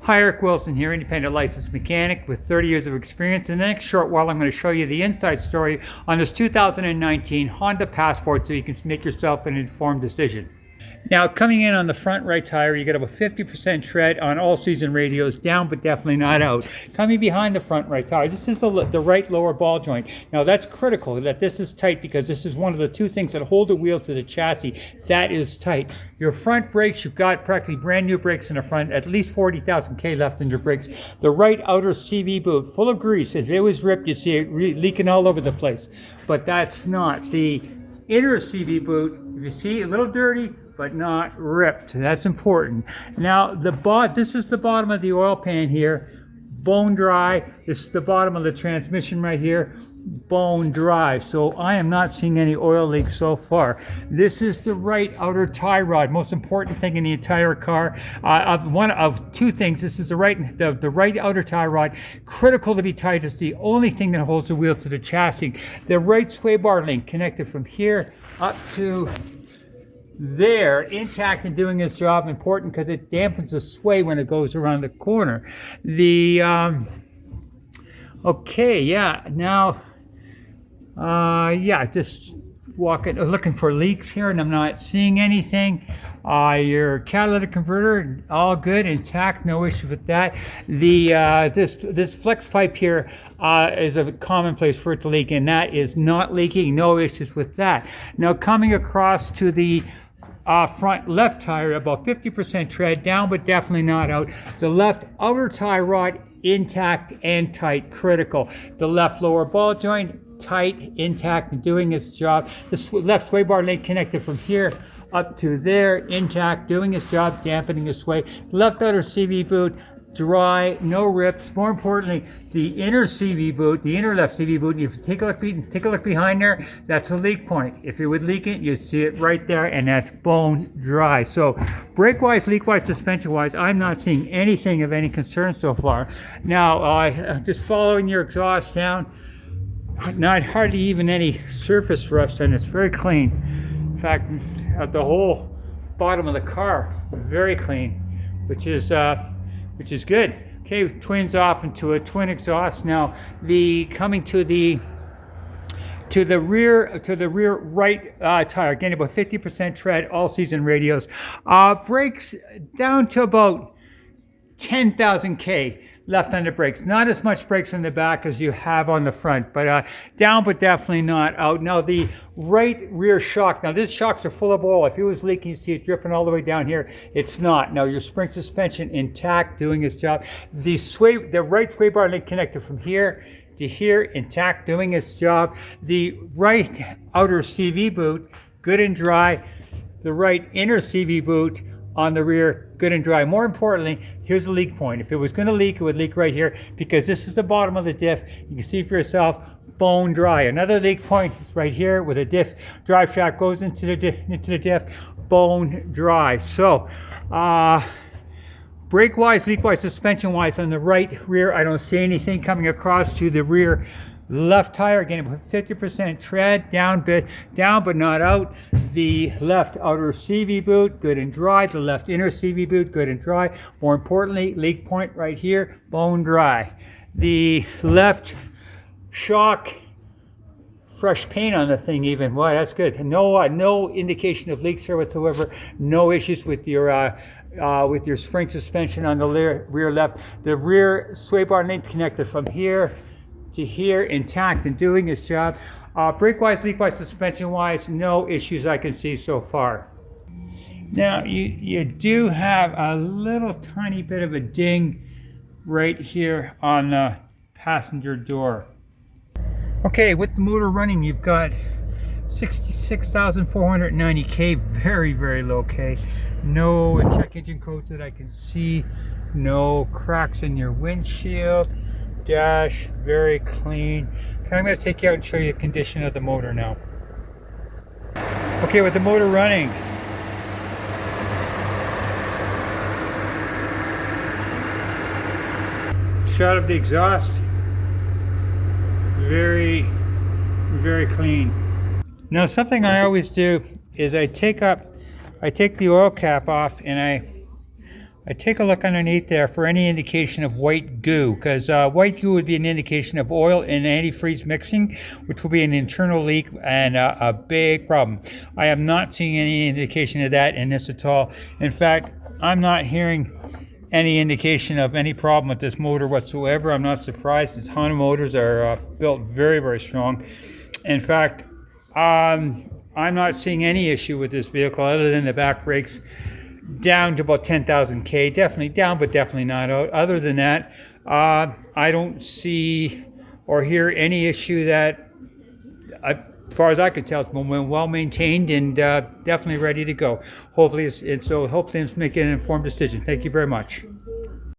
Hi, Eric Wilson here, independent licensed mechanic with 30 years of experience. In the next short while, I'm going to show you the inside story on this 2019 Honda Passport so you can make yourself an informed decision. Now, coming in on the front right tire, you got about 50% tread on all season radios, down but definitely not out. Coming behind the front right tire, this is the right lower ball joint. Now, that's critical that this is tight because this is one of the two things that hold the wheel to the chassis. That is tight. Your front brakes, you've got practically brand new brakes in the front, at least 40,000 K left in your brakes. The right outer CV boot, full of grease. If it was ripped, you'd see it leaking all over the place. But that's not. The inner CV boot, if you see, a little dirty, but not ripped. That's important. Now, this is the bottom of the oil pan here, bone dry. This is the bottom of the transmission right here, bone dry. So I am not seeing any oil leaks so far. This is the right outer tie rod, most important thing in the entire car. One of two things. This is the right outer tie rod, critical to be tight. It's the only thing that holds the wheel to the chassis. The right sway bar link connected from here up to there, intact and doing its job, important because it dampens the sway when it goes around the corner. Just walking, looking for leaks here, and I'm not seeing anything. Your catalytic converter, all good, intact, no issue with that. This flex pipe here is a commonplace for it to leak, and that is not leaking, no issues with that. Now, coming across to the front left tire, about 50% tread, down but definitely not out. The left outer tie rod, intact and tight, critical. The left lower ball joint, tight, intact, and doing its job. The left sway bar link connected from here up to there, intact, doing its job, dampening the sway. Left outer CV boot, dry, no rips. More importantly, the inner CV boot, the inner left CV boot, if you take a look behind there, that's a leak point. If it would leak it, you'd see it right there, and that's bone dry. So brake-wise, leak-wise, suspension-wise, I'm not seeing anything of any concern so far. Now, just following your exhaust down, not hardly even any surface rust, and it's very clean. In fact, the whole bottom of the car, very clean, which is good. Okay, twins off into a twin exhaust. Now, coming to the rear right tire, again about 50% tread, all season radios. Brakes down to about 10,000 K left on the brakes. Not as much brakes in the back as you have on the front, but down but definitely not out. Now the right rear shock, now these shocks are full of oil. If it was leaking, you see it dripping all the way down here. It's not. Now your spring suspension intact, doing its job. The right sway bar link connected from here to here, intact, doing its job. The right outer CV boot, good and dry. The right inner CV boot on the rear, good and dry. More importantly, here's the leak point. If it was going to leak, it would leak right here because this is the bottom of the diff. You can see for yourself, bone dry. Another leak point is right here where the diff drive shaft goes into the diff, bone dry. So, brake-wise, leak-wise, suspension-wise, on the right rear, I don't see anything coming across to the rear left tire. Again, 50% tread, down but not out. The left outer CV boot, good and dry. The left inner CV boot, good and dry. More importantly, leak point right here, bone dry. The left shock, fresh paint on the thing even. Boy, that's good. No indication of leaks here whatsoever. No issues with your spring suspension on the rear left. The rear sway bar link connected from here to here, intact and doing its job. Brake-wise, leak-wise, suspension-wise, no issues I can see so far. Now, you do have a little tiny bit of a ding right here on the passenger door. Okay, with the motor running, you've got 66,490 K, very, very low K. No check engine codes that I can see. No cracks in your windshield. Dash, very clean. Okay, I'm going to take you out and show you the condition of the motor now. Okay, with the motor running, shot of the exhaust, very, very clean. Now, something I always do is I take the oil cap off and I take a look underneath there for any indication of white goo, because white goo would be an indication of oil and antifreeze mixing, which will be an internal leak and a big problem. I am not seeing any indication of that in this at all. In fact, I'm not hearing any indication of any problem with this motor whatsoever. I'm not surprised. These Honda motors are built very, very strong. In fact, I'm not seeing any issue with this vehicle other than the back brakes down to about 10,000 K. Definitely down, but definitely not out. Other than that, I don't see or hear any issue that, as far as I can tell, it's been well maintained and definitely ready to go. Hopefully, it's making an informed decision. Thank you very much.